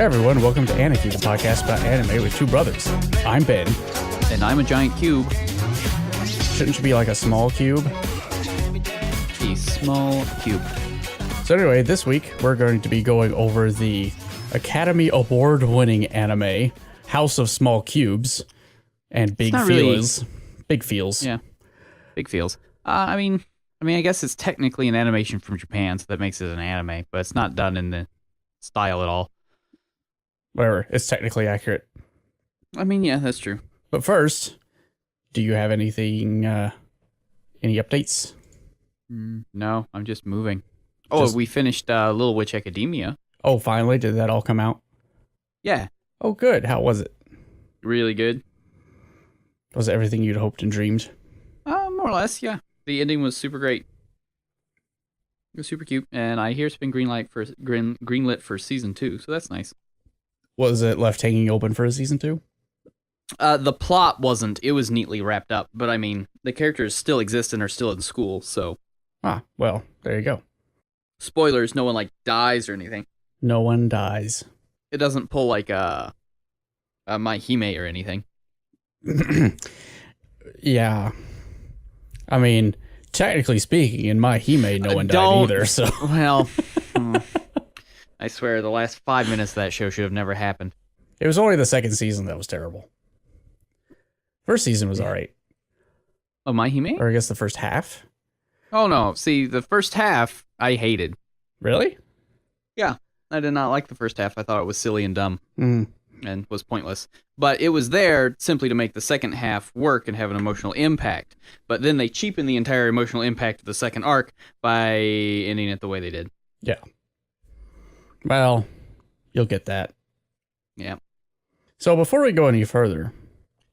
Hey everyone, welcome to Aniki, the podcast about anime with two brothers. I'm Ben. And I'm a giant cube. Shouldn't you be like a small cube? A small cube. So anyway, this week we're going to be going over the Academy Award-winning anime, House of Small Cubes, and Big Feels. Really... Big Feels. Yeah, Big Feels. I mean, I guess it's technically an animation from Japan, so that makes it an anime, but it's not done in the style at all. Whatever, it's technically accurate. I mean, yeah, that's true. But first, do you have anything, any updates? No, I'm just moving. Oh, we finished Little Witch Academia. Oh, finally? Did that all come out? Yeah. Oh, good. How was it? Really good. Was it everything you'd hoped and dreamed? More or less, yeah. The ending was super great. It was super cute, and I hear it's been greenlit for season 2, so that's nice. Was it left hanging open for a season 2? The plot wasn't. It was neatly wrapped up, but I mean, the characters still exist and are still in school, so... Ah, well, there you go. Spoilers, no one, dies or anything. No one dies. It doesn't pull, a My Hime or anything. Yeah. I mean, technically speaking, in My Hime, no one died either, so... Well... I swear, the last 5 minutes of that show should have never happened. It was only the second season that was terrible. First season was alright. Oh, My Hime? Or I guess the first half? Oh, no. See, the first half, I hated. Really? Yeah. I did not like the first half. I thought it was silly and dumb. And was pointless. But it was there simply to make the second half work and have an emotional impact. But then they cheapened the entire emotional impact of the second arc by ending it the way they did. Yeah. Well, you'll get that. Yeah. So before we go any further,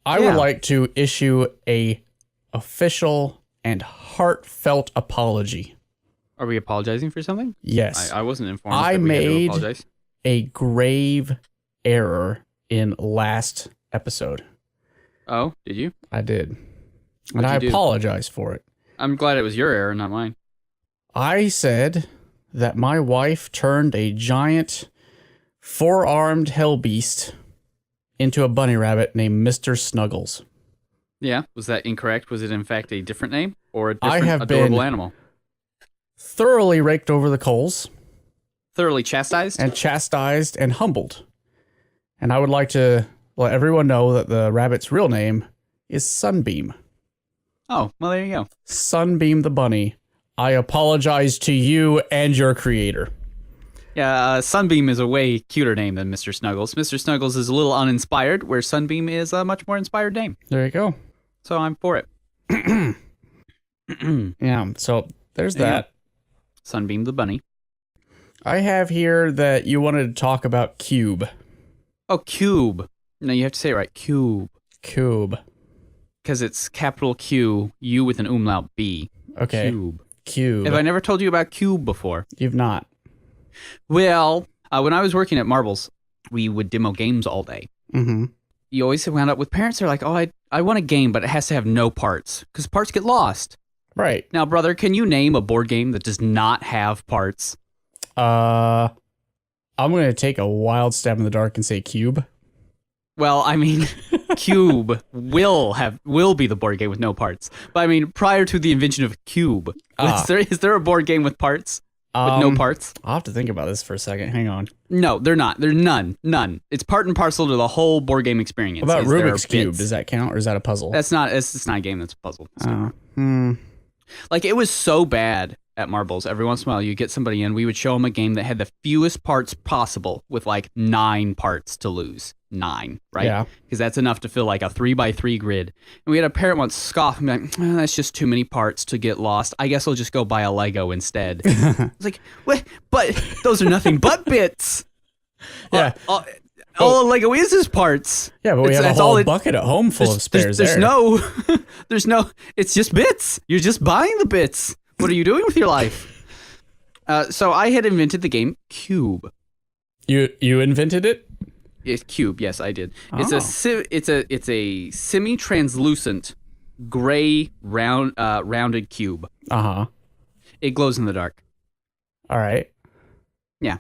I would like to issue a official and heartfelt apology. Are we apologizing for something? Yes. I wasn't informed. I that we had to made apologize. a grave error in last episode. Oh, did you? I did. What'd and I you do? apologize for it. I'm glad it was your error, not mine. I said that my wife turned a giant four-armed hellbeast into a bunny rabbit named Mr. Snuggles. Yeah, was that incorrect? Was it in fact a different name or a different adorable animal? Thoroughly raked over the coals. Thoroughly chastised? And chastised and humbled. And I would like to let everyone know that the rabbit's real name is Sunbeam. Oh, well, there you go. Sunbeam the bunny. I apologize to you and your creator. Yeah, Sunbeam is a way cuter name than Mr. Snuggles. Mr. Snuggles is a little uninspired, where Sunbeam is a much more inspired name. There you go. So I'm for it. Yeah, so there's that. Sunbeam the bunny. I have here that you wanted to talk about Cube. Oh, Cube. No, you have to say it right. Cube. Cube. Because it's capital Q, U with an umlaut B. Okay. Cube. Have I never told you about Cube before? You've not. Well, when I was working at Marbles, we would demo games all day. Mm-hmm. You always wound up with parents that are like, oh, I want a game, but it has to have no parts. Because parts get lost. Right. Now, brother, can you name a board game that does not have parts? I'm going to take a wild stab in the dark and say Cube. Well, I mean, Cube will be the board game with no parts. But I mean, prior to the invention of Cube, is there a board game with parts? With no parts? I'll have to think about this for a second. Hang on. No, they're not. They're none. It's part and parcel to the whole board game experience. What about Rubik's Cube? Does that count, or is that a puzzle? It's not a game. That's a puzzle. Like, it was so bad at Marbles. Every once in a while, you get somebody in. We would show them a game that had the fewest parts possible with 9 parts to lose. 9, right? Yeah. Because that's enough to fill a 3x3 grid. And we had a parent once scoff and be like, that's just too many parts to get lost. I guess I'll just go buy a Lego instead. It's like, what? But those are nothing but bits. Yeah. All a Lego is parts. Yeah, but we have a whole bucket at home full of spares. There's no, it's just bits. You're just buying the bits. What are you doing with your life? So I had invented the game Cube. You invented it? It's Cube. Yes, I did. Oh. It's a semi-translucent gray rounded cube. Uh-huh. It glows in the dark. All right. Yeah.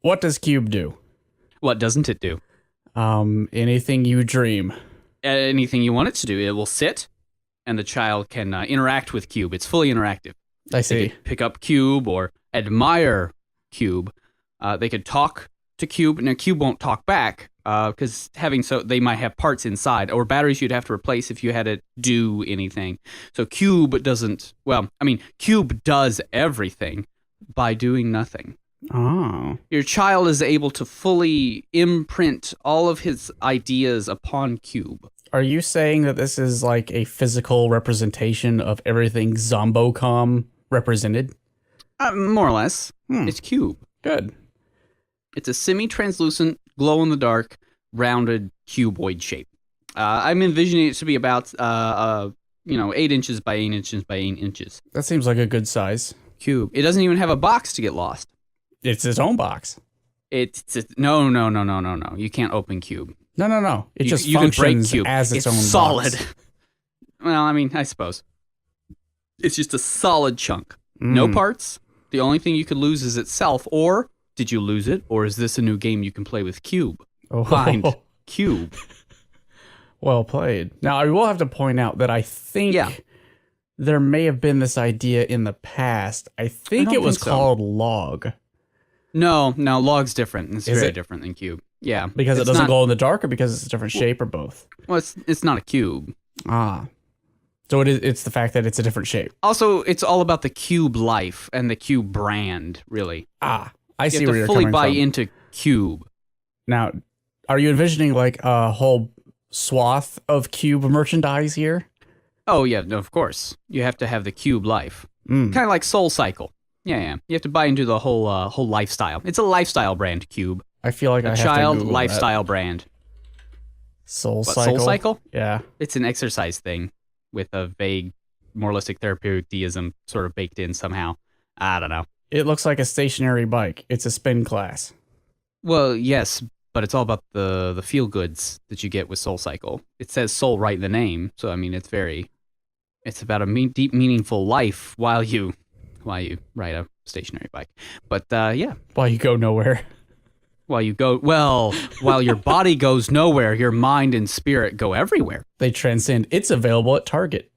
What does Cube do? What doesn't it do? Anything you dream. Anything you want it to do. It will sit, and the child can interact with cube. It's fully interactive. I see. They could pick up cube or admire cube. They could talk to cube. Now, cube won't talk back because they might have parts inside or batteries you'd have to replace if you had to do anything. So cube doesn't. Well, I mean, cube does everything by doing nothing. Oh. Your child is able to fully imprint all of his ideas upon cube. Are you saying that this is like a physical representation of everything Zombocom represented? More or less. It's cube. Good. It's a semi-translucent, glow-in-the-dark, rounded cuboid shape. I'm envisioning it to be about 8 inches by 8 inches by 8 inches. That seems like a good size. Cube. It doesn't even have a box to get lost. It's its own box. No. You can't open cube. No. It just you can break functions cube. as its own solid. box. Well, I mean, I suppose. It's just a solid chunk. No parts. The only thing you could lose is itself, or did you lose it, or is this a new game you can play with cube? Find cube. Well played. Now, I will have to point out that I think there may have been this idea in the past. I think it was called log. No, log's different. It's very it? different than cube. Yeah. Because it doesn't glow in the dark, or because it's a different shape, or both? Well, it's not a cube. Ah. So it's the fact that it's a different shape. Also, it's all about the cube life and the cube brand, really. Ah, I see where you're coming from. You have to fully buy into cube. Now, are you envisioning like a whole swath of cube merchandise here? Oh, yeah, no, of course. You have to have the cube life. Kind of like Soul Cycle. Yeah. You have to buy into the whole lifestyle. It's a lifestyle brand, cube. I feel like I have to child Google lifestyle that. brand. Soul Cycle? Soul Cycle? Yeah. It's an exercise thing with a vague moralistic therapeutic deism sort of baked in somehow. I don't know. It looks like a stationary bike. It's a spin class. Well, yes, but it's all about the feel goods that you get with Soul Cycle. It says soul right in the name, so I mean it's about a deep, meaningful life while you ride a stationary bike. But yeah, while you go nowhere. While your body goes nowhere, your mind and spirit go everywhere. They transcend. It's available at Target.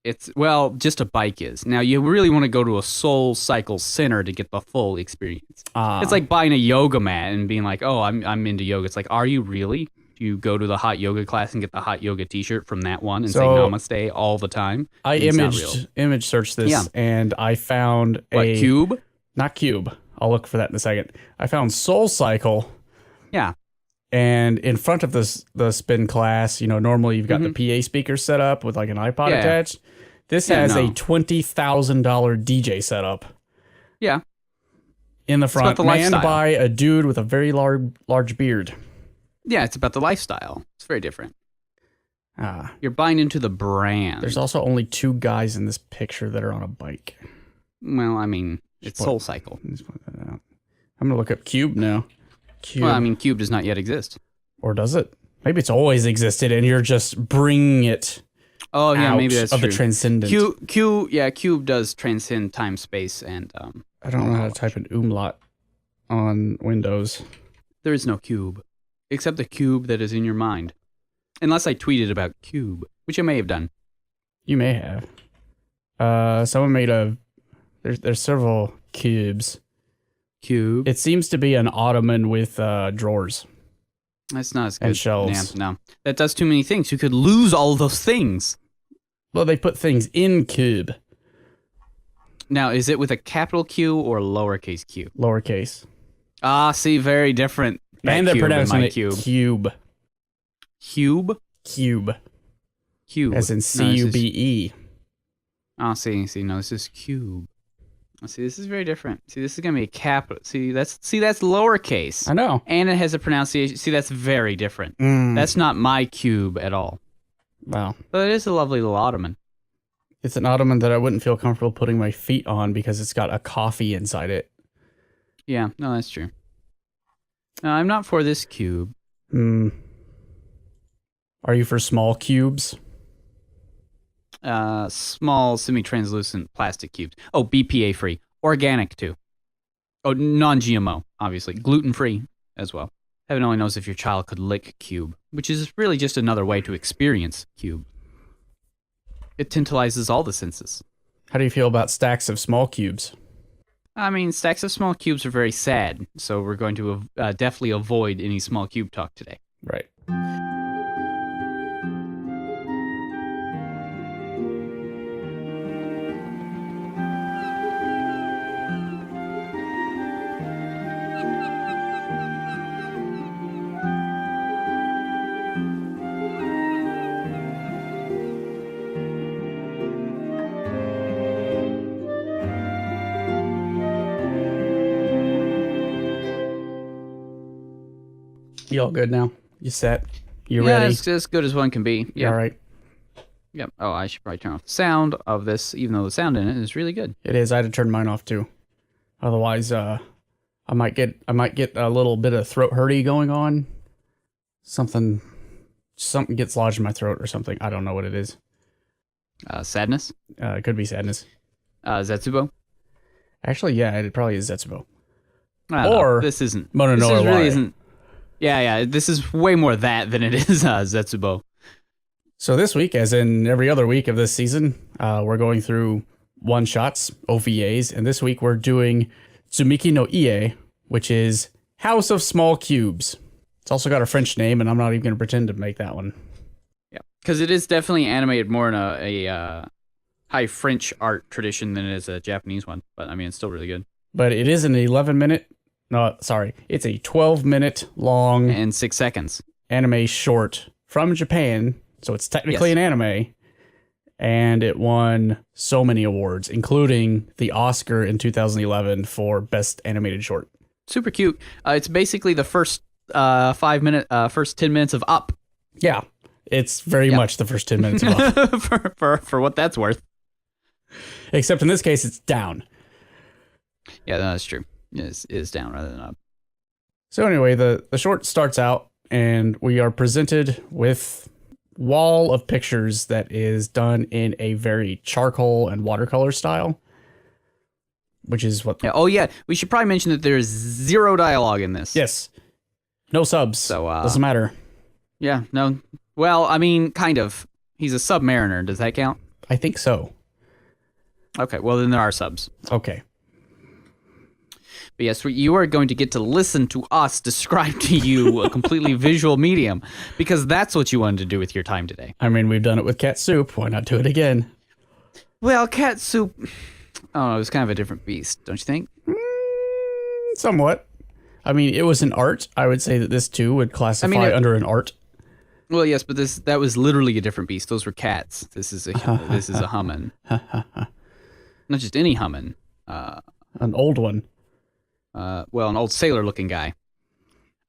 Just a bike is. Now, you really want to go to a Soul Cycle center to get the full experience. It's like buying a yoga mat and being like, oh, I'm into yoga. It's like, are you really? Do you go to the hot yoga class and get the hot yoga t-shirt from that one and say namaste all the time? I image searched this and I found a... Cube? Not Cube. I'll look for that in a second. I found Soul Cycle. Yeah. And in front of the spin class, normally you've got the PA speaker set up with like an iPod attached. This has a $20,000 DJ setup. Yeah. In the front, manned by a dude with a very large beard. Yeah, it's about the lifestyle. It's very different. You're buying into the brand. There's also only 2 guys in this picture that are on a bike. Well, I mean, it's Soul Cycle. Let's point that out. I'm going to look up Cube now. Cube. Well, I mean, Cube does not yet exist. Or does it? Maybe it's always existed and you're just bringing it out maybe that's of true. The transcendent. Cube does transcend time, space, and... I don't know how to type an umlaut on Windows. There is no cube, except the cube that is in your mind. Unless I tweeted about cube, which I may have done. You may have. Someone made there's several cubes. Cube? It seems to be an ottoman with drawers. That's not as good. And shelves. No. That does too many things. You could lose all those things. Well, they put things in cube. Now, is it with a capital Q or lowercase q? Lowercase. See, very different. And they're pronouncing it cube. Cube? Cube. Cube. As in C-U-B-E. See, no, this is cube. See, this is very different. See, this is going to be a capital. See, that's lowercase. I know. And it has a pronunciation. See, that's very different. That's not my cube at all. Wow. But it is a lovely little ottoman. It's an ottoman that I wouldn't feel comfortable putting my feet on because it's got a coffee inside it. Yeah, no, that's true. No, I'm not for this cube. Are you for small cubes? Small, semi-translucent plastic cubes. Oh, BPA free. Organic, too. Oh, non-GMO, obviously. Gluten-free as well. Heaven only knows if your child could lick cube, which is really just another way to experience cube. It tantalizes all the senses. How do you feel about stacks of small cubes? I mean, stacks of small cubes are very sad, so we're going to definitely avoid any small cube talk today. Right. You all good now? You set? You ready? It's as good as one can be. Yeah. All right. Yep. Oh, I should probably turn off the sound of this, even though the sound in it is really good. It is. I had to turn mine off too. Otherwise, I might get a little bit of throat hurty going on. Something gets lodged in my throat or something. I don't know what it is. Sadness? It could be sadness. Zetsubo? Actually, yeah, it probably is Zetsubo. Or this isn't. Mono no really isn't. Yeah. This is way more that than it is Zetsubo. So this week, as in every other week of this season, we're going through one-shots, OVAs, and this week we're doing Tsumiki no Ie, which is House of Small Cubes. It's also got a French name, and I'm not even going to pretend to make that one. Yeah, because it is definitely animated more in a high French art tradition than it is a Japanese one, but I mean, it's still really good. But it is an 11-minute... No, sorry. It's a 12-minute long... And 6 seconds. Anime short from Japan, so it's technically an anime, and it won so many awards, including the Oscar in 2011 for Best Animated Short. Super cute. It's basically the first 10 minutes of Up. Yeah, it's very much the first 10 minutes of Up. for what that's worth. Except in this case, it's down. Yeah, no, that's true. It is down rather than up. So anyway, the short starts out, and we are presented with wall of pictures that is done in a very charcoal and watercolor style, which is what... Oh, yeah. We should probably mention that there's 0 dialogue in this. Yes. No subs. So, doesn't matter. Yeah, no. Well, I mean, kind of. He's a submariner. Does that count? I think so. Okay, well, then there are subs. Okay. But yes, you are going to get to listen to us describe to you a completely visual medium, because that's what you wanted to do with your time today. I mean, we've done it with Cat Soup. Why not do it again? Well, Cat Soup, it was kind of a different beast, don't you think? Somewhat. I mean, it was an art. I would say that this, too, would classify under an art. Well, yes, but that was literally a different beast. Those were cats. This is a hummin. Not just any hummin. An old one. An old sailor-looking guy.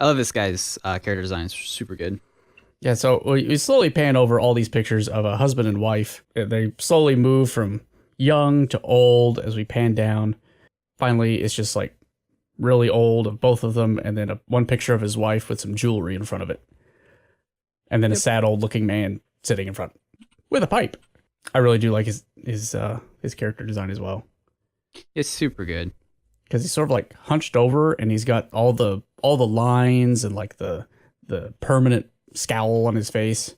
I love this guy's character design. It's super good. Yeah, so we slowly pan over all these pictures of a husband and wife. They slowly move from young to old as we pan down. Finally, it's just like really old of both of them, and then one picture of his wife with some jewelry in front of it. And then a sad old-looking man sitting in front with a pipe. I really do like his character design as well. It's super good. Because he's sort of like hunched over, and he's got all the lines and like the permanent scowl on his face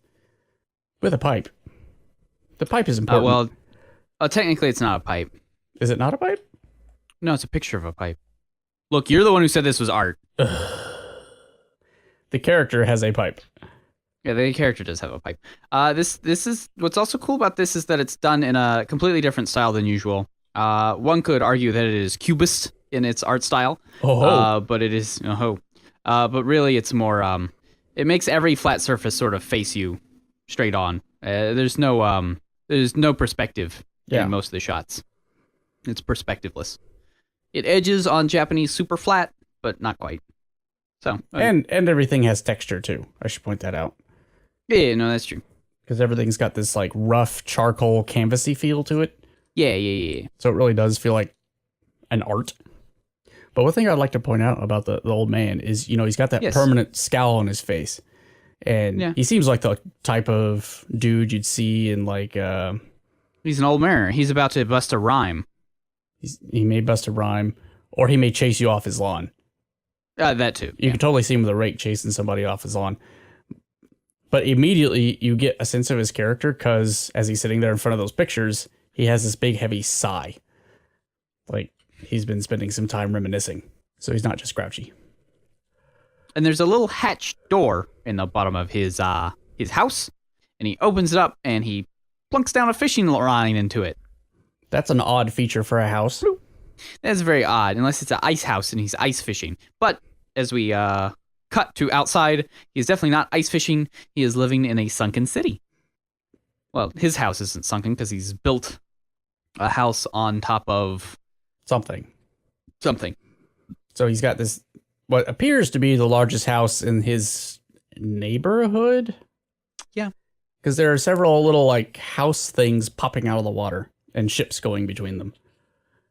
with a pipe. The pipe is important. Technically it's not a pipe. Is it not a pipe? No, it's a picture of a pipe. Look, you're the one who said this was art. The character has a pipe. Yeah, the character does have a pipe. This is what's also cool about this is that it's done in a completely different style than usual. One could argue that it is cubist in its art style, but it is but really it's more it makes every flat surface sort of face you straight on. There's no perspective in most of the shots. It's perspectiveless. It edges on Japanese super flat, but not quite. So and everything has texture too. I should point that out. Yeah, no, that's true. Because everything's got this like rough charcoal canvasy feel to it. Yeah. So it really does feel like an art. But one thing I'd like to point out about the old man is, he's got that permanent scowl on his face. And he seems like the type of dude you'd see in like... he's an old mariner. He's about to bust a rhyme. He may bust a rhyme, or he may chase you off his lawn. That too. You can totally see him with a rake chasing somebody off his lawn. But immediately you get a sense of his character because as he's sitting there in front of those pictures, he has this big, heavy sigh. Like he's been spending some time reminiscing. So he's not just grouchy. And there's a little hatch door in the bottom of his house. And he opens it up and he plunks down a fishing line into it. That's an odd feature for a house. That's very odd, unless it's an ice house and he's ice fishing. But as we cut to outside, he's definitely not ice fishing. He is living in a sunken city. Well, his house isn't sunken because he's built a house on top of something. So he's got this, what appears to be the largest house in his neighborhood. Yeah. Because there are several little like house things popping out of the water and ships going between them.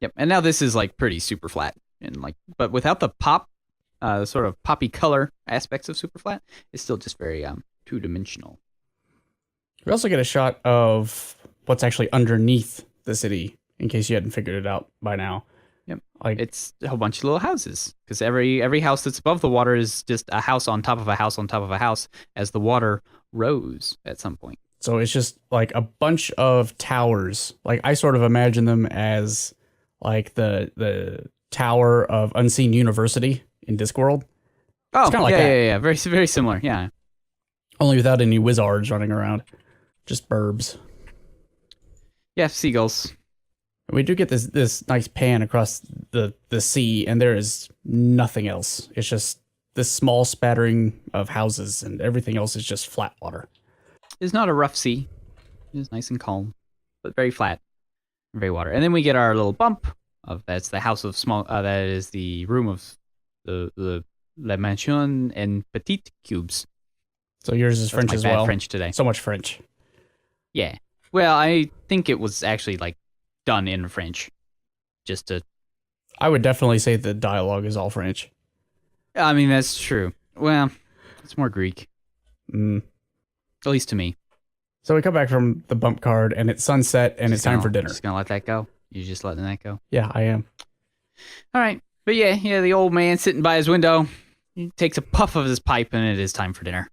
Yep. And now this is like pretty super flat and like, but without the pop, sort of poppy color aspects of super flat, it's still just very two-dimensional. We also get a shot of what's actually underneath the city, in case you hadn't figured it out by now. Yep. Like it's a whole bunch of little houses because every house that's above the water is just a house on top of a house on top of a house as the water rose at some point. So it's just like a bunch of towers. Like I sort of imagine them as like the tower of Unseen University in Discworld. Oh, it's like that. Yeah. Very, very similar. Yeah. Only without any wizards running around. Just burbs. Yeah, seagulls. We do get this nice pan across the sea, and there is nothing else. It's just this small spattering of houses, and everything else is just flat water. It's not a rough sea. It's nice and calm, but very flat, very water. And then we get our little bump of that's the house of small. That is the room of the La Maison and Petits Cubes. So yours is French as well. French today. So much French. Yeah. Well, I think it was actually like done in French, just to. I would definitely say the dialogue is all French. I mean, that's true. Well, it's more Greek. At least to me. So we come back from the bump card, and it's sunset, and it's time for dinner. Just gonna let that go? You just letting that go? Yeah, I am. All right. But yeah, the old man sitting by his window, he takes a puff of his pipe, and it is time for dinner.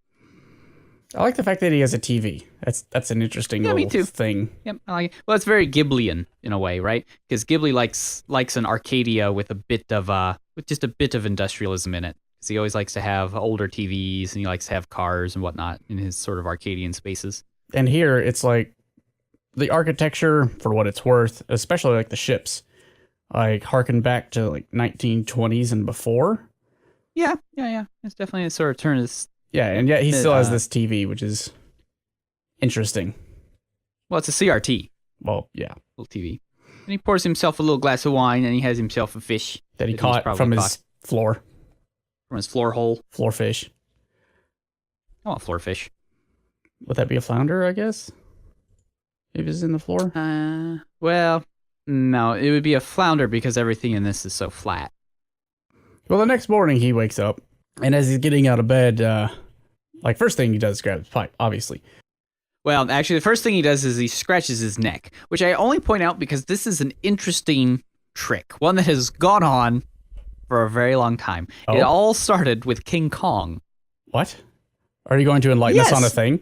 I like the fact that he has a TV. That's an interesting little thing. Yep, I like it. Well, it's very Ghiblian in a way, right? Because Ghibli likes an Arcadia with a bit of with just a bit of industrialism in it. Because he always likes to have older TVs and he likes to have cars and whatnot in his sort of Arcadian spaces. And here it's like the architecture, for what it's worth, especially like the ships, like harken back to like 1920s and before. Yeah. It's definitely a sort of turn this. Yeah, and yet he still has this TV, which is interesting. Well, it's a CRT. Well, yeah. Little TV. And he pours himself a little glass of wine, and he has himself a fish. That he caught from his floor. From his floor hole. Floor fish. I want floor fish. Would that be a flounder, I guess? If it's in the floor? Well, no. It would be a flounder because everything in this is so flat. Well, the next morning he wakes up, and as he's getting out of bed, like first thing he does is grab his pipe, obviously. Well, actually, the first thing he does is he scratches his neck, which I only point out because this is an interesting trick, one that has gone on for a very long time. Oh. It all started with King Kong. What? Are you going to enlighten us on a thing?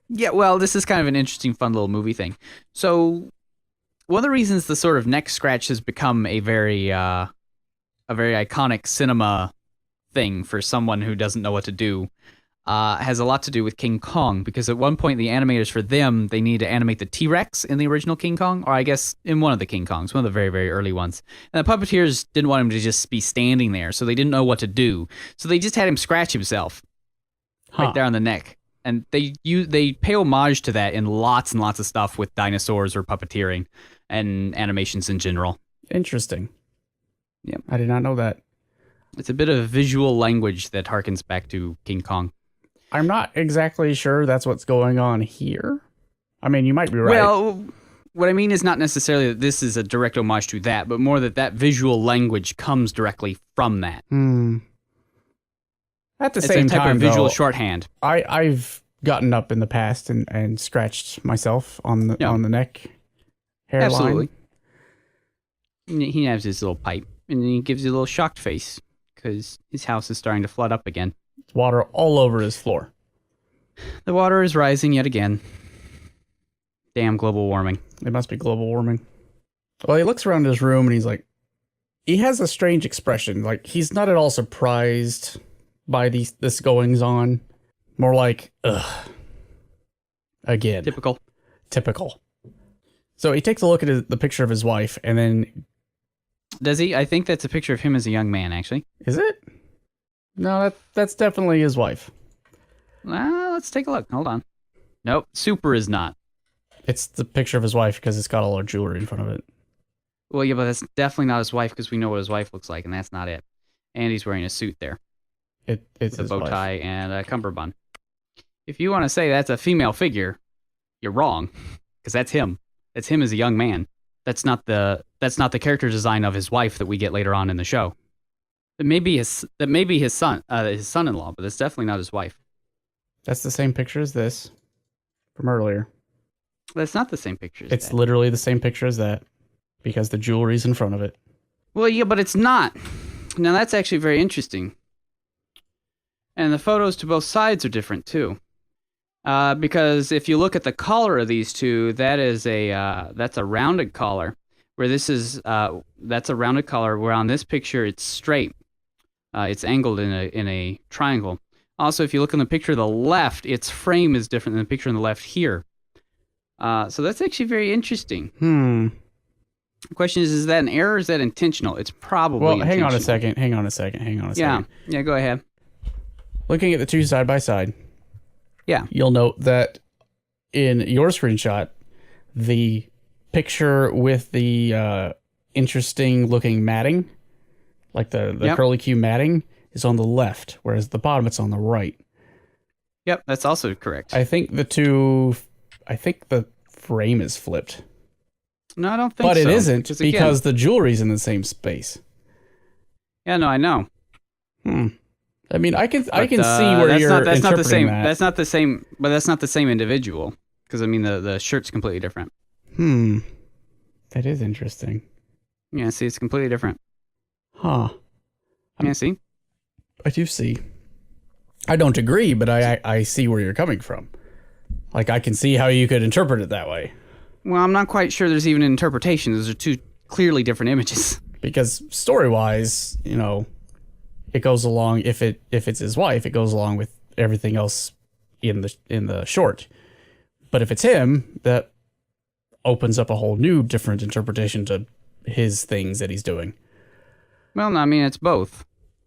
Yeah, well, this is kind of an interesting, fun little movie thing. So, one of the reasons the sort of neck scratch has become a very iconic cinema thing for someone who doesn't know what to do has a lot to do with King Kong, because at one point the animators for them, they need to animate the T-Rex in the original King Kong, or I guess in one of the King Kongs, one of the very, very early ones. And the puppeteers didn't want him to just be standing there, so they didn't know what to do. So they just had him scratch himself right there on the neck. And they pay homage to that in lots and lots of stuff with dinosaurs or puppeteering and animations in general. Interesting. Yeah, I did not know that. It's a bit of visual language that harkens back to King Kong. I'm not exactly sure that's what's going on here. I mean, you might be right. Well, what I mean is not necessarily that this is a direct homage to that, but more that visual language comes directly from that. At the same time, it's a type of visual shorthand. I've gotten up in the past and scratched myself on the neck hairline. Absolutely. He has his little pipe, and he gives you a little shocked face because his house is starting to flood up again. Water all over his floor. The water is rising yet again. Damn global warming. It must be global warming. Well, he looks around his room and he's like, he has a strange expression. Like, he's not at all surprised by this goings on. More like, ugh. Again. Typical. So he takes a look at the picture of his wife and then... Does he? I think that's a picture of him as a young man, actually. Is it? No, that's definitely his wife. Well, let's take a look. Hold on. Nope, super is not. It's the picture of his wife because it's got all her jewelry in front of it. Well, yeah, but that's definitely not his wife because we know what his wife looks like, and that's not it. And he's wearing a suit there. It's with his a bow wife. tie and a cummerbund. If you want to say that's a female figure, you're wrong, because that's him. That's him as a young man. That's not the character design of his wife that we get later on in the show. That may be his son-in-law, but that's definitely not his wife. That's the same picture as this from earlier. That's not the same picture as It's that. literally the same picture as that because the jewelry's in front of it. Well, yeah, but it's not. Now, that's actually very interesting. And the photos to both sides are different, too. Because if you look at the collar of these two, that's a rounded collar. Where this is, that's a rounded collar, where on this picture it's straight. It's angled in a triangle. Also, if you look on the picture to the left, its frame is different than the picture on the left here. So that's actually very interesting. The question is that an error or is that intentional? It's probably intentional. Hang on a second. Yeah, go ahead. Looking at the two side by side, yeah, you'll note that in your screenshot, the picture with the interesting looking matting, like the curly Q matting, is on the left, whereas the bottom it's on the right. Yep, that's also correct. I think the frame is flipped. No, I don't think so. But it isn't because the jewelry's in the same space. Yeah, no, I know. I mean, I can see where you're interpreting that. That's not the same, but that's not the same individual. Because, I mean, the shirt's completely different. That is interesting. Yeah, see, it's completely different. Huh. Yeah, see? I do see. I don't agree, but I see where you're coming from. Like, I can see how you could interpret it that way. Well, I'm not quite sure there's even an interpretation. Those are two clearly different images. Because story-wise, it goes along, if it's his wife, it goes along with everything else in the short. But if it's him, that opens up a whole new different interpretation to his things that he's doing. Well, no, I mean, it's both,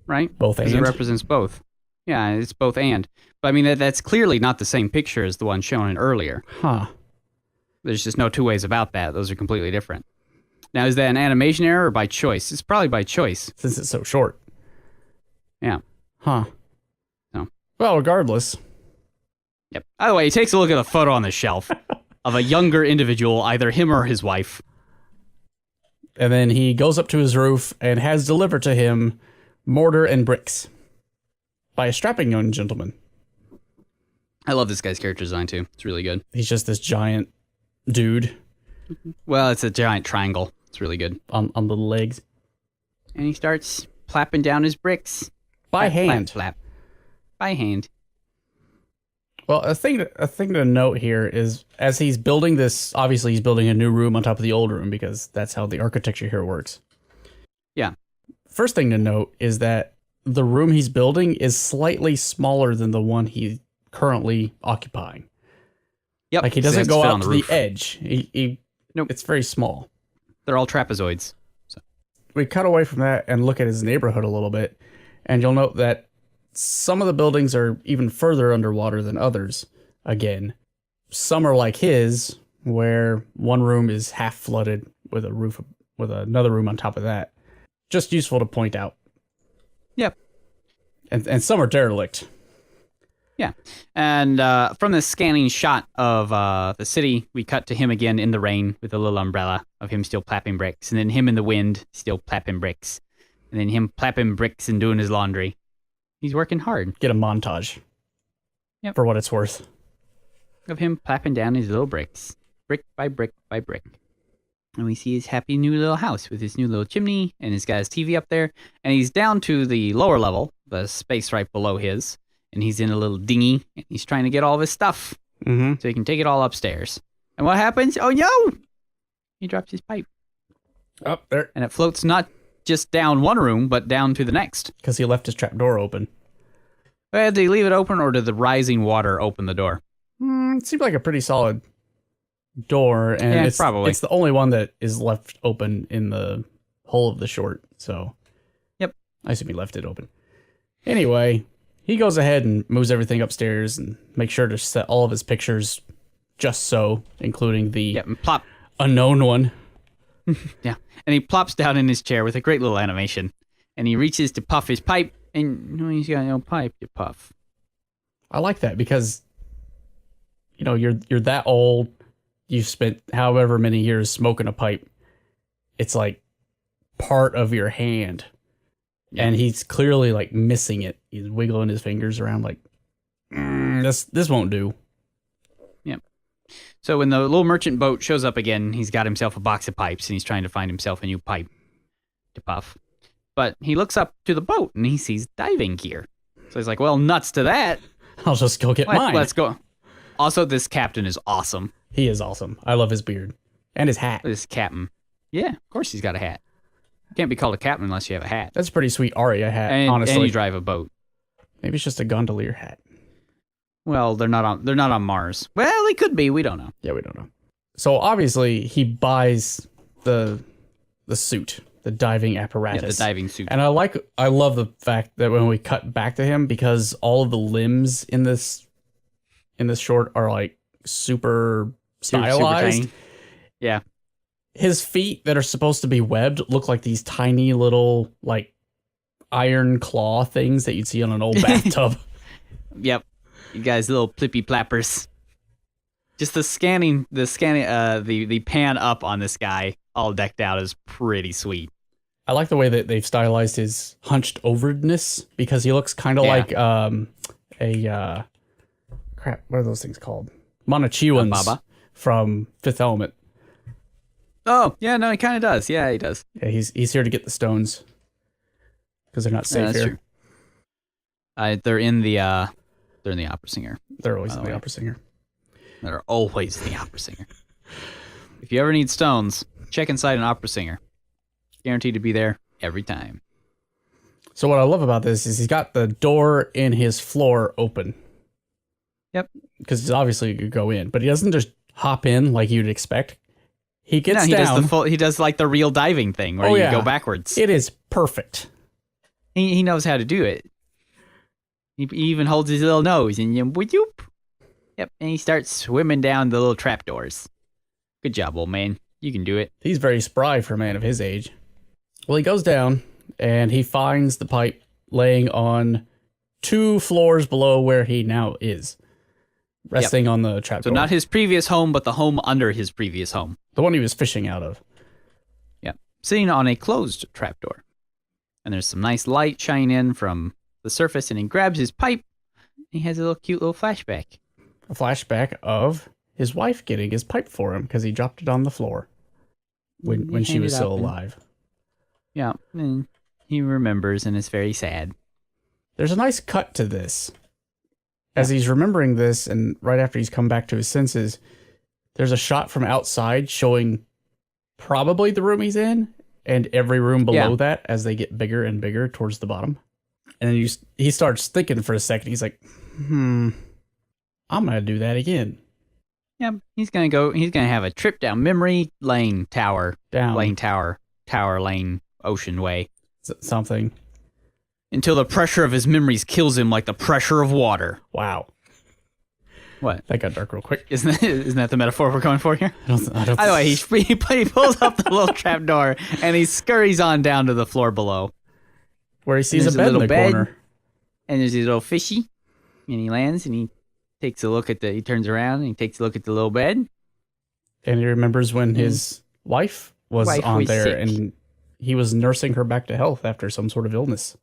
right? Both and? Because it represents both. Yeah, it's both and. But I mean, that's clearly not the same picture as the one shown in earlier. Huh. There's just no two ways about that. Those are completely different. Now, is that an animation error or by choice? It's probably by choice. Since it's so short. Yeah. Huh. No. Well, regardless. Yep. By the way, he takes a look at the photo on the shelf of a younger individual, either him or his wife. And then he goes up to his roof and has delivered to him mortar and bricks by a strapping young gentleman. I love this guy's character design, too. It's really good. He's just this giant dude. Well, it's a giant triangle. It's really good. On little legs. And he starts plapping down his bricks. By hand. Plap. By hand. Well, a thing to note here is, as he's building this, obviously he's building a new room on top of the old room because that's how the architecture here works. Yeah. First thing to note is that the room he's building is slightly smaller than the one he's currently occupying. Yep. Like, he doesn't go out to the roof. edge. Nope. It's very small. They're all trapezoids. So. We cut away from that and look at his neighborhood a little bit, and you'll note that some of the buildings are even further underwater than others. Again, some are like his, where one room is half flooded with a roof, with another room on top of that. Just useful to point out. Yep. And some are derelict. Yeah. And from the scanning shot of the city, we cut to him again in the rain with a little umbrella of him still plapping bricks. And then him in the wind, still plapping bricks. And then him plapping bricks and doing his laundry. He's working hard. Get a montage. Yep. For what it's worth. Of him plapping down his little bricks. Brick by brick by brick. And we see his happy new little house with his new little chimney, and he's got his TV up there. And he's down to the lower level, the space right below his, and he's in a little dinghy, and he's trying to get all of his stuff so he can take it all upstairs. And what happens? Oh no! He drops his pipe. Up there. And it floats not just down one room, but down to the next. Because he left his trap door open. Well, did he leave it open, or did the rising water open the door? It seemed like a pretty solid door, and probably. It's the only one that is left open in the whole of the short, so... Yep. I assume he left it open. Anyway, he goes ahead and moves everything upstairs and makes sure to set all of his pictures just so, including the and plop. unknown one. Yeah, and he plops down in his chair with a great little animation, and he reaches to puff his pipe, and no, he's got no pipe to puff. I like that because, you know, you're that old, you've spent however many years smoking a pipe. It's like part of your hand. Yeah. And he's clearly like missing it. He's wiggling his fingers around like, this won't do. Yep. So when the little merchant boat shows up again, he's got himself a box of pipes, and he's trying to find himself a new pipe to puff. But he looks up to the boat, and he sees diving gear. So he's like, well, nuts to that. I'll just go get mine. Let's go. Also, this captain is awesome. He is awesome. I love his beard. And his hat. This captain. Yeah, of course he's got a hat. Can't be called a captain unless you have a hat. That's a pretty sweet Aria hat, honestly. And you drive a boat. Maybe it's just a gondolier hat. Well, they're not on Mars. Well, they could be. We don't know. Yeah, we don't know. So obviously he buys the suit, the diving apparatus. Yeah, the diving suit. And I love the fact that when we cut back to him, because all of the limbs in this short are like super stylized. Super tiny. Yeah. His feet that are supposed to be webbed look like these tiny little like iron claw things that you'd see on an old bathtub. Yep. You guys little plippy plappers. Just the pan up on this guy all decked out is pretty sweet. I like the way that they've stylized his hunched overness because he looks kind of like crap, what are those things called? Monochiwans Baba from Fifth Element. Oh, yeah, no, he kind of does. Yeah, he does. Yeah, he's here to get the stones because they're not safe that's here. True. They're in the opera singer. They're always in the opera singer. They're always in the opera singer. If you ever need stones, check inside an opera singer. Guaranteed to be there every time. So what I love about this is he's got the door in his floor open. Yep. Because he's obviously could go in, but he doesn't just hop in like you'd expect. He gets down. He does like the real diving thing where you go backwards. It is perfect. He knows how to do it. He even holds his little nose and whoop. Yep, and he starts swimming down the little trapdoors. Good job, old man. You can do it. He's very spry for a man of his age. Well, he goes down and he finds the pipe laying on 2 floors below where he now is, resting on the trapdoor. So not his previous home, but the home under his previous home. The one he was fishing out of. Yeah, sitting on a closed trapdoor. And there's some nice light shining in from the surface, and he grabs his pipe. He has a little cute little flashback. A flashback of his wife getting his pipe for him because he dropped it on the floor when she was still alive. Yeah, and he remembers and is very sad. There's a nice cut to this. As he's remembering this, and right after he's come back to his senses, there's a shot from outside showing probably the room he's in and every room below that as they get bigger and bigger towards the bottom. And then he starts thinking for a second. He's like, I'm going to do that again. Yeah, he's going to have a trip down memory lane tower. Tower lane, ocean way. Something. Until the pressure of his memories kills him like the pressure of water. Wow. What? That got dark real quick. Isn't that the metaphor we're going for here? I don't By the way, he pulls up the little trap door and he scurries on down to the floor below. Where he sees a bed in the corner. And there's a little fishy. And he lands and he takes a look he turns around and he takes a look at the little bed. And he remembers when his wife was on there sick. And he was nursing her back to health after some sort of illness.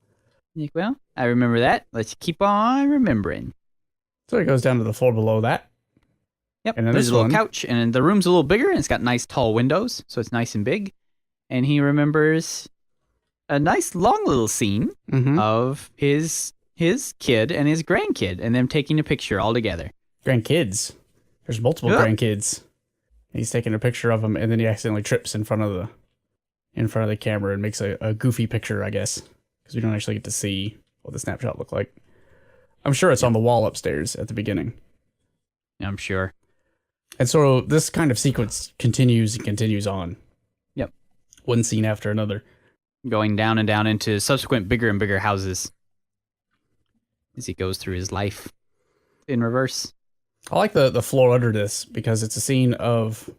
Like, well, I remember that. Let's keep on remembering. So he goes down to the floor below that. Yep, And then there's this a little one- couch, and the room's a little bigger, and it's got nice tall windows, so it's nice and big. And he remembers a nice long little scene Mm-hmm. of his kid and his grandkid, and them taking a picture all together. Grandkids. There's multiple Yeah. grandkids. He's taking a picture of them, and then he accidentally trips in front of the camera and makes a goofy picture, I guess, because we don't actually get to see what the snapshot looked like. I'm sure it's on the wall upstairs at the beginning. I'm sure. And so this kind of sequence continues and continues on. Yep. One scene after another. Going down and down into subsequent bigger and bigger houses as he goes through his life in reverse. I like the floor under this because it's a scene of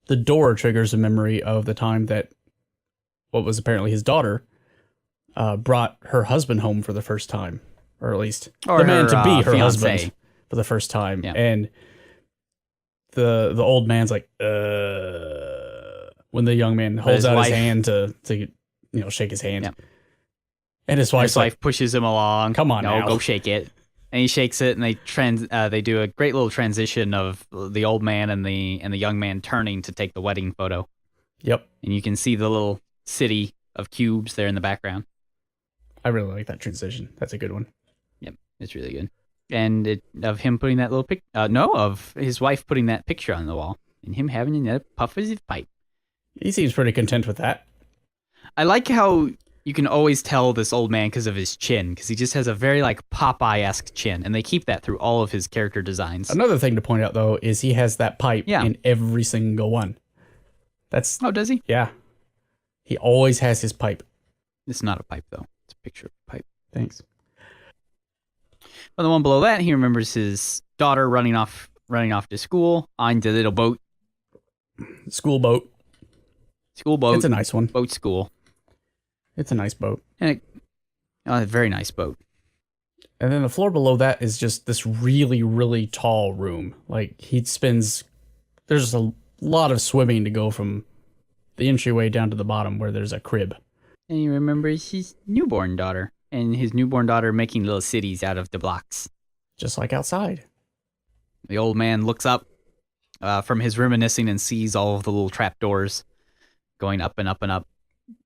the door triggers a memory of the time that what was apparently his daughter brought her husband home for the first time, or at least Or the man her, to be her fiancé. husband for the first time. Yeah. And the old man's like, when the young man holds his out wife- his hand to shake his hand. Yeah. And his wife's His wife pushes him along. Come on no, now. go shake it. And he shakes it, and they do a great little transition of the old man and the young man turning to take the wedding photo. Yep. And you can see the little city of cubes there in the background. I really like that transition. That's a good one. Yep, it's really good. And of him putting that little of his wife putting that picture on the wall, and him having another puff of his pipe. He seems pretty content with that. I like how you can always tell this old man because of his chin, because he just has a very like Popeye-esque chin, and they keep that through all of his character designs. Another thing to point out, though, is he has that pipe Yeah. in every single one. That's, Oh, does he? yeah. He always has his pipe. It's not a pipe though; it's a picture of a pipe. Thanks. But the one below that, he remembers his daughter running off to school on the little boat. School boat. School boat. It's a nice one. Boat school. It's a nice boat. And a very nice boat. And then the floor below that is just this really, really tall room. Like, there's a lot of swimming to go from the entryway down to the bottom where there's a crib. And he remembers his newborn daughter. And his newborn daughter making little cities out of the blocks. Just like outside. The old man looks up from his reminiscing and sees all of the little trapdoors going up and up and up.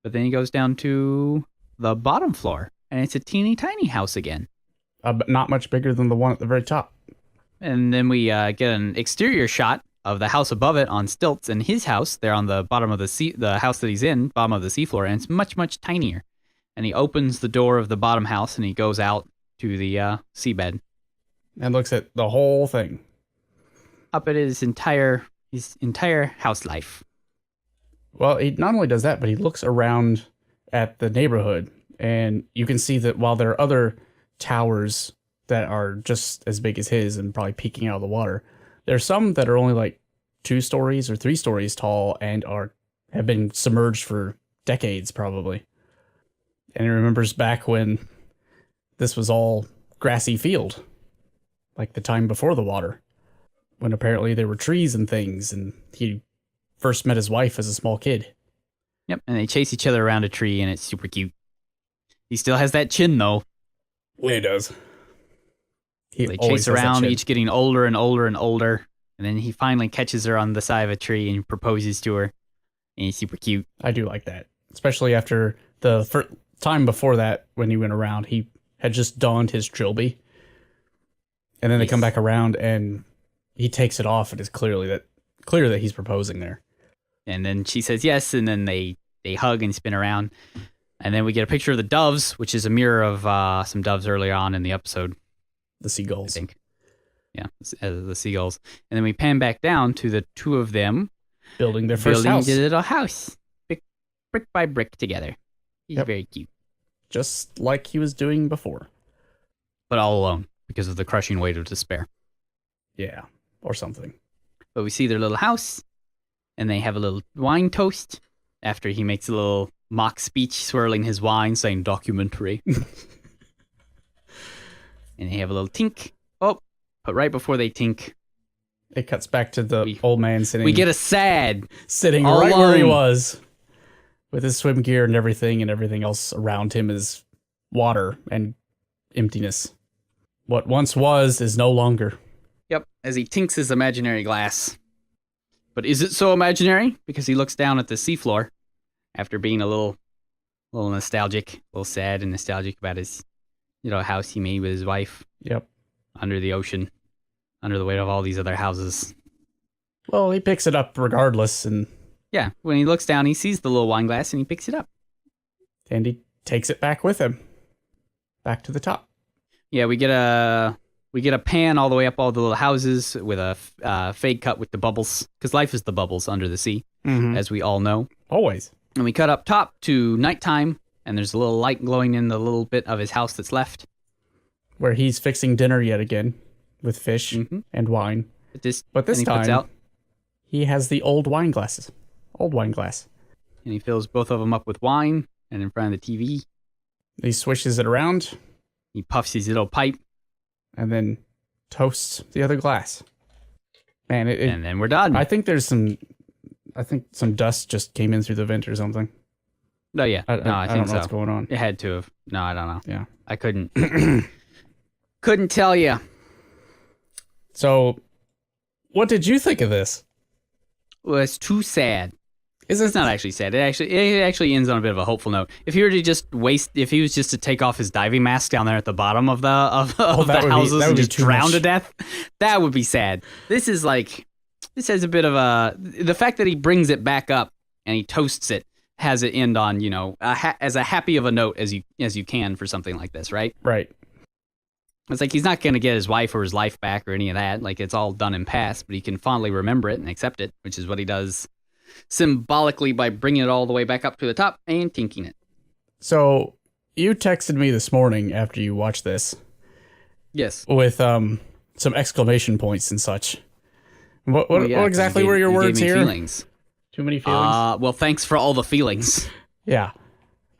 But then he goes down to the bottom floor, and it's a teeny tiny house again. But not much bigger than the one at the very top. And then we get an exterior shot of the house above it on stilts, and his house there on the bottom of the house that he's in, bottom of the seafloor, and it's much, much tinier. And he opens the door of the bottom house, and he goes out to the seabed. And looks at the whole thing. Up at his entire house life. Well, he not only does that, but he looks around at the neighborhood, and you can see that while there are other towers that are just as big as his and probably peeking out of the water, there's some that are only like 2 stories or 3 stories tall and have been submerged for decades probably. And he remembers back when this was all grassy field, like the time before the water, when apparently there were trees and things, and he first met his wife as a small kid. Yep, and they chase each other around a tree, and it's super cute. He still has that chin, though. Well, he does. They chase around, each getting older and older and older, and then he finally catches her on the side of a tree and proposes to her, and he's super cute. I do like that, especially after the time before that when he went around, he had just donned his trilby, and then they come back around and he takes it off, and it's clear that he's proposing there. And then she says yes, and then they hug and spin around, and then we get a picture of the doves, which is a mirror of some doves earlier on in the episode. The seagulls. I think. Yeah, the seagulls. And then we pan back down to the 2 of them Building their first house. a little house, brick by brick together. He's very cute. Just like he was doing before. But all alone because of the crushing weight of despair. Yeah, or something. But we see their little house, and they have a little wine toast after he makes a little mock speech swirling his wine saying documentary. And they have a little tink. Oh, but right before they tink, it cuts back to the old man sitting. We get a sad. Sitting all right alone. where he was. With his swim gear and everything else around him is water and emptiness. What once was is no longer. Yep, as he tinks his imaginary glass. But is it so imaginary? Because he looks down at the seafloor after being a little nostalgic, a little sad and nostalgic about his house he made with his wife. Yep. Under the ocean, under the weight of all these other houses. Well, he picks it up regardless, and yeah, when he looks down, he sees the little wine glass and he picks it up. And he takes it back with him, back to the top. Yeah, we get a pan all the way up all the little houses with a fade cut with the bubbles, because life is the bubbles under the sea, as we all know. Always. And we cut up top to nighttime, and there's a little light glowing in the little bit of his house that's left. Where he's fixing dinner yet again with fish and wine. But this time, he has the old wine glasses. Old wine glass. And he fills both of them up with wine, and in front of the TV. He swishes it around. He puffs his little pipe. And then toasts the other glass. Man, and then we're done. I think some dust just came in through the vent or something. No, yeah. I don't know what's going on. It had to have. No, I don't know. Yeah. I couldn't tell you. So, what did you think of this? Well, it's too sad. It's not actually sad. It actually ends on a bit of a hopeful note. If he were to just if he was just to take off his diving mask down there at the bottom of the houses and just drown to death, that would be sad. This has a bit of the fact that he brings it back up and he toasts it has it end on as a happy of a note as you can for something like this, right? Right. It's like he's not going to get his wife or his life back or any of that. Like, it's all done and past, but he can fondly remember it and accept it, which is what he does symbolically by bringing it all the way back up to the top and tinking it. So, you texted me this morning after you watched this. Yes. With some exclamation points and such. What exactly were your words here? Feelings. Too many feelings? Well, thanks for all the feelings. Yeah.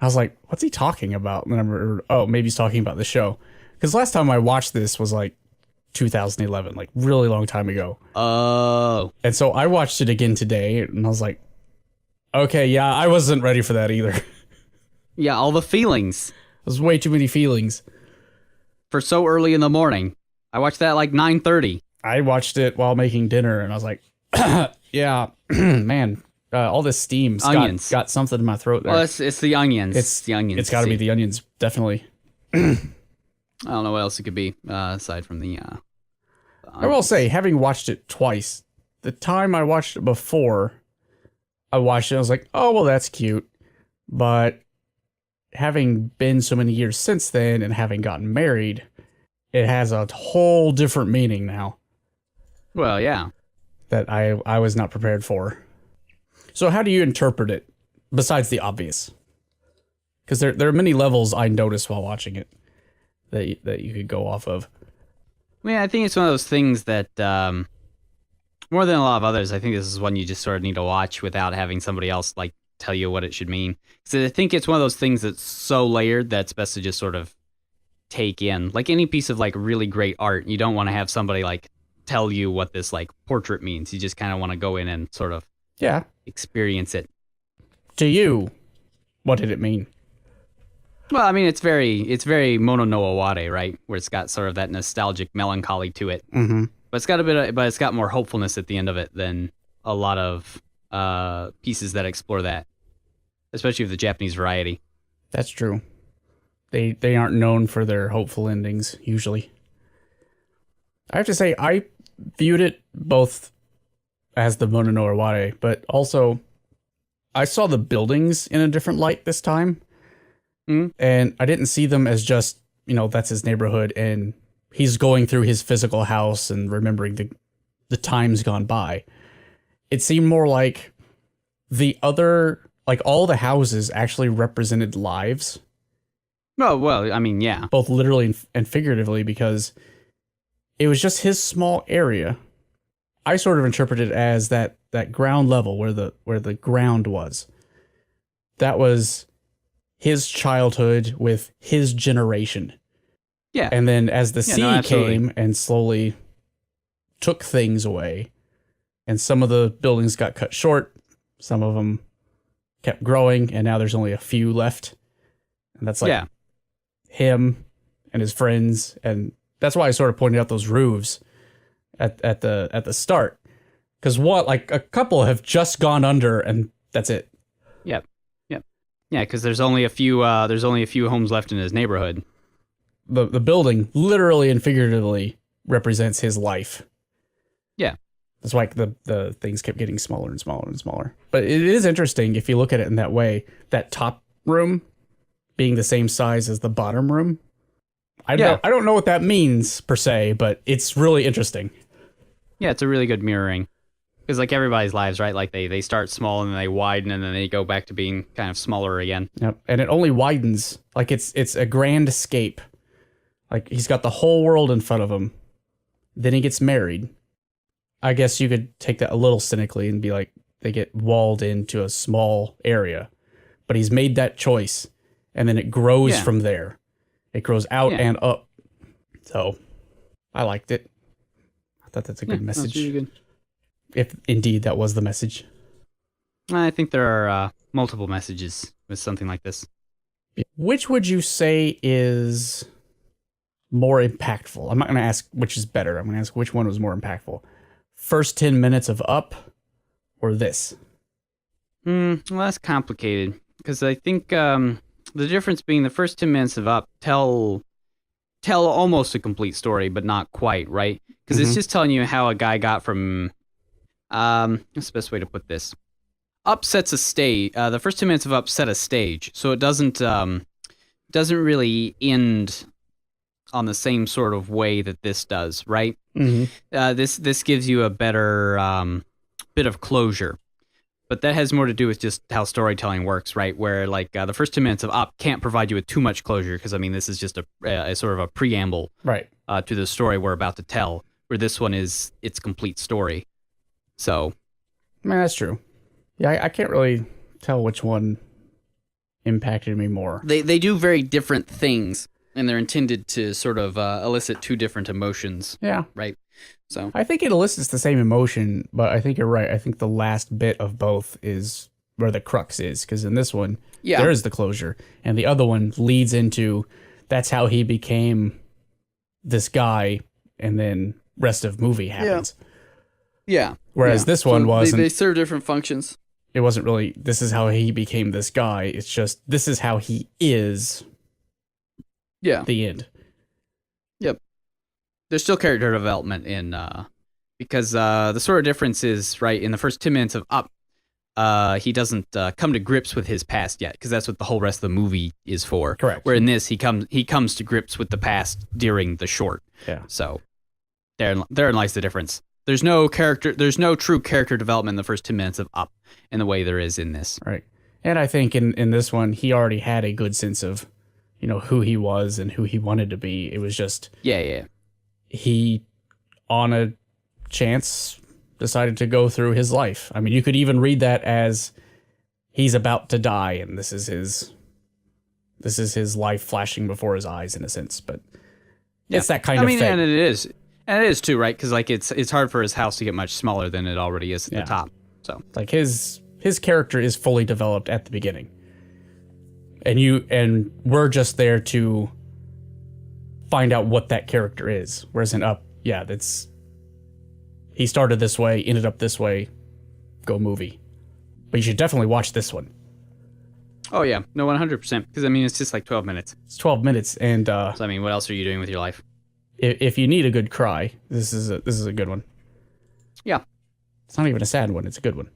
I was like, what's he talking about? And maybe he's talking about the show. Because last time I watched this was like 2011, like really long time ago. Oh. And so I watched it again today, and I was like, okay, yeah, I wasn't ready for that either. Yeah, all the feelings. There's way too many feelings. For so early in the morning. I watched that like 9:30. I watched it while making dinner, and I was like, yeah, man, all this steam's got something in my throat there. Well, it's the onions. It's the onions. It's got to be the onions, definitely. I don't know what else it could be, aside from the I will say, having watched it twice, the time I watched it before, I was like, oh, well, that's cute. But having been so many years since then and having gotten married, it has a whole different meaning now. Well, yeah. That I was not prepared for. So how do you interpret it, besides the obvious? Because there are many levels I noticed while watching it that you could go off of. I mean, I think it's one of those things that, more than a lot of others, I think this is one you just sort of need to watch without having somebody else, like, tell you what it should mean. Because I think it's one of those things that's so layered that it's best to just sort of take in. Like any piece of, like, really great art, you don't want to have somebody, like, tell you what this, like, portrait means. You just kind of want to go in and sort of experience it. To you, what did it mean? Well, I mean, it's very Mono no Aware, right? Where it's got sort of that nostalgic melancholy to it. Mm-hmm. But it's got more hopefulness at the end of it than a lot of pieces that explore that, especially of the Japanese variety. That's true. They aren't known for their hopeful endings usually. I have to say, I viewed it both as the Mono no Aware, but also I saw the buildings in a different light this time. And I didn't see them as just, that's his neighborhood and he's going through his physical house and remembering the times gone by. It seemed more like all the houses actually represented lives. Oh, well, I mean, yeah. Both literally and figuratively, because it was just his small area. I sort of interpreted it as that ground level where the ground was. That was his childhood with his generation. Yeah. And then as the sea came and slowly took things away, and some of the buildings got cut short, some of them kept growing, and now there's only a few left. And that's like him and his friends. And that's why I sort of pointed out those roofs, at the start, because what, like, a couple have just gone under and that's it. Yep. Yeah, because there's only a few homes left in his neighborhood. The building literally and figuratively represents his life. Yeah. That's why the things kept getting smaller and smaller and smaller. But it is interesting if you look at it in that way, that top room being the same size as the bottom room. I don't know what that means per se, but it's really interesting. Yeah, it's a really good mirroring. Because like everybody's lives, right? Like they start small and then they widen and then they go back to being kind of smaller again. Yep. And it only widens. Like it's a grand escape. Like he's got the whole world in front of him. Then he gets married. I guess you could take that a little cynically and be like, they get walled into a small area. But he's made that choice. And then it grows from there. It grows out and up. So I liked it. I thought that's a good message. That's really good. If indeed that was the message. I think there are multiple messages with something like this. Which would you say is more impactful? I'm not going to ask which is better. I'm going to ask which one was more impactful. First 10 minutes of Up or this? Well, that's complicated. Because I think the difference being the first 10 minutes of Up tell almost a complete story, but not quite, right? Because it's just telling you how a guy got from... what's the best way to put this? Up sets a stage. The first 2 minutes of Up set a stage, so it doesn't really end on the same sort of way that this does, right? This gives you a better bit of closure, but that has more to do with just how storytelling works, right? Where like the first 2 minutes of Up can't provide you with too much closure because I mean this is just a sort of a preamble, right, to the story we're about to tell. Where this one is its complete story. So, I mean, that's true. Yeah, I can't really tell which one impacted me more. They do very different things, and they're intended to sort of elicit two different emotions. Yeah. Right? So I think it elicits the same emotion, but I think you're right. I think the last bit of both is where the crux is, because in this one, there is the closure, and the other one leads into that's how he became this guy, and then rest of movie happens. Yeah. Whereas this one wasn't. They serve different functions. It wasn't really, this is how he became this guy. It's just, this is how he is. Yeah. The end. Yep. There's still character development in, because the sort of difference is, right, in the first 10 minutes of Up, he doesn't come to grips with his past yet, because that's what the whole rest of the movie is for. Correct. Where in this, he comes to grips with the past during the short. Yeah. So, therein lies the difference. There's no true character development in the first 10 minutes of Up in the way there is in this. Right. And I think in this one, he already had a good sense of, who he was and who he wanted to be. It was just... Yeah. He, on a chance, decided to go through his life. I mean, you could even read that as he's about to die, and this is his life flashing before his eyes, in a sense. But it's that kind of thing. And it is. And it is too, right? Because like it's hard for his house to get much smaller than it already is at the top. So like his character is fully developed at the beginning, and we're just there to find out what that character is. Whereas in Up, he started this way, ended up this way, go movie. But you should definitely watch this one. Oh yeah, no, 100%. Because I mean, it's just like 12 minutes. It's 12 minutes, and so I mean, what else are you doing with your life? If you need a good cry, this is a good one. Yeah, it's not even a sad one; it's a good one.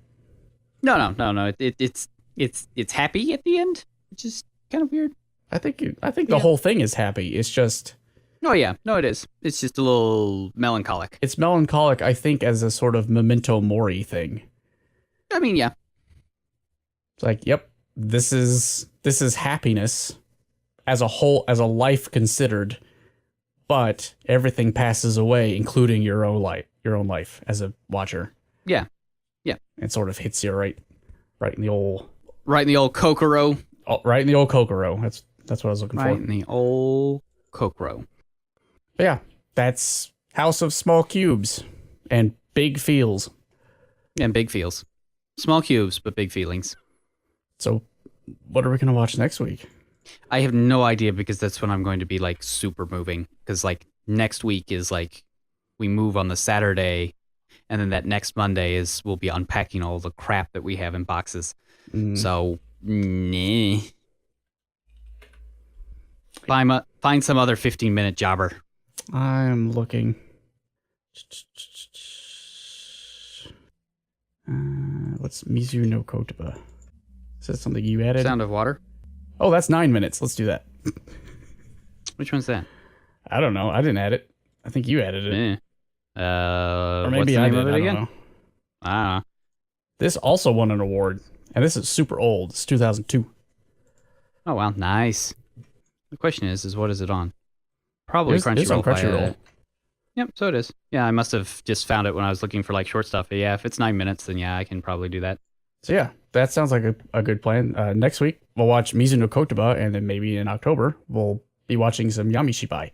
No. It's happy at the end, which is kind of weird. I think the whole thing is happy. It's just. Oh yeah, no, it is. It's just a little melancholic. It's melancholic, I think, as a sort of memento mori thing. I mean, yeah. It's like, yep, this is happiness as a whole, as a life considered. But everything passes away, including your own life as a watcher. Yeah. It sort of hits you right in the old kokoro. Oh, right in the old kokoro. That's what I was looking for. Right in the old kokoro. But yeah, that's House of Small Cubes and Big Feels. And big feels. Small cubes, but big feelings. So, what are we going to watch next week? I have no idea, because that's when I'm going to be like super moving. Because like next week is like we move on the Saturday, and then that next Monday we'll be unpacking all the crap that we have in boxes. So, nah. Find some other 15-minute jobber. I'm looking. What's Mizu no Kotoba? Is that something you added? Sound of Water? Oh, that's 9 minutes. Let's do that. Which one's that? I don't know. I didn't add it. I think you added it. Or maybe what's the I name did. of it I again? don't know. I don't know. This also won an award, and this is super old. It's 2002. Oh, wow. Nice. The question is what is it on? Probably Crunchyroll. It's on Crunchyroll. Yep, so it is. Yeah, I must have just found it when I was looking for like short stuff. But yeah, if it's 9 minutes, then yeah, I can probably do that. So yeah, that sounds like a good plan. Next week, we'll watch Mizu no Kotoba, and then maybe in October, we'll be watching some Yamishibai.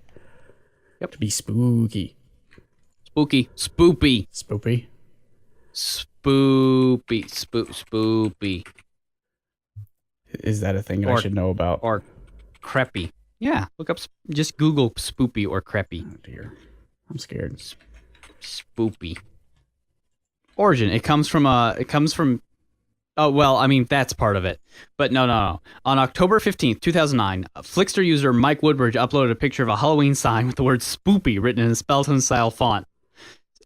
Yep. To be spooky. Spooky. Spoopy. Spoopy. Spoopy. Spoopy. Is that a thing I should know about? Or creepy. Yeah, look up, just Google Spoopy or creepy. Oh dear. I'm scared. Spoopy. Origin. It comes from, oh, well, I mean, that's part of it. But no. On October 15th, 2009, Flickster user Mike Woodbridge uploaded a picture of a Halloween sign with the word Spoopy written in a Spelton-style font.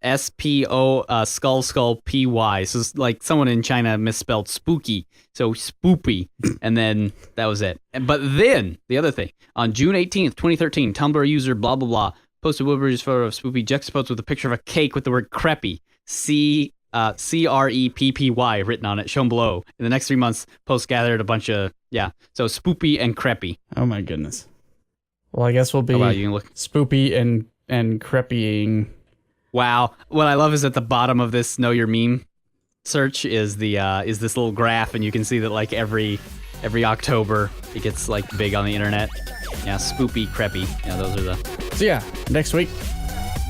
S-P-O skull P-Y. So it's like someone in China misspelled spooky. So Spoopy. And then that was it. But then, the other thing, on June 18th, 2013, Tumblr user blah, blah, blah posted Woodbridge's photo of Spoopy juxtaposed with a picture of a cake with the word creppy. C-R-E-P-P-Y written on it, shown below. In the next 3 months, posts gathered a bunch of, so Spoopy and creppy. Oh my goodness. Well, I guess we'll be you can look. Spoopy and creppying. Wow. What I love is at the bottom of this Know Your Meme search is is this little graph, and you can see that like every October it gets like big on the internet. Yeah, Spoopy, creppy. Yeah, those are the. So yeah, next week,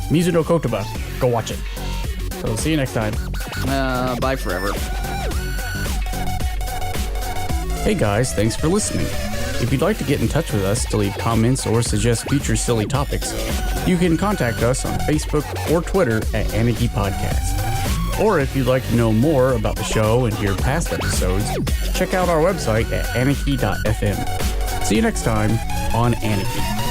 Mizu no Kotoba. Go watch it. So see you next time. Bye forever. Hey guys, thanks for listening. If you'd like to get in touch with us to leave comments or suggest future silly topics, you can contact us on Facebook or Twitter at Aniki Podcast. Or if you'd like to know more about the show and hear past episodes, check out our website at aniki.fm. See you next time on Aniki.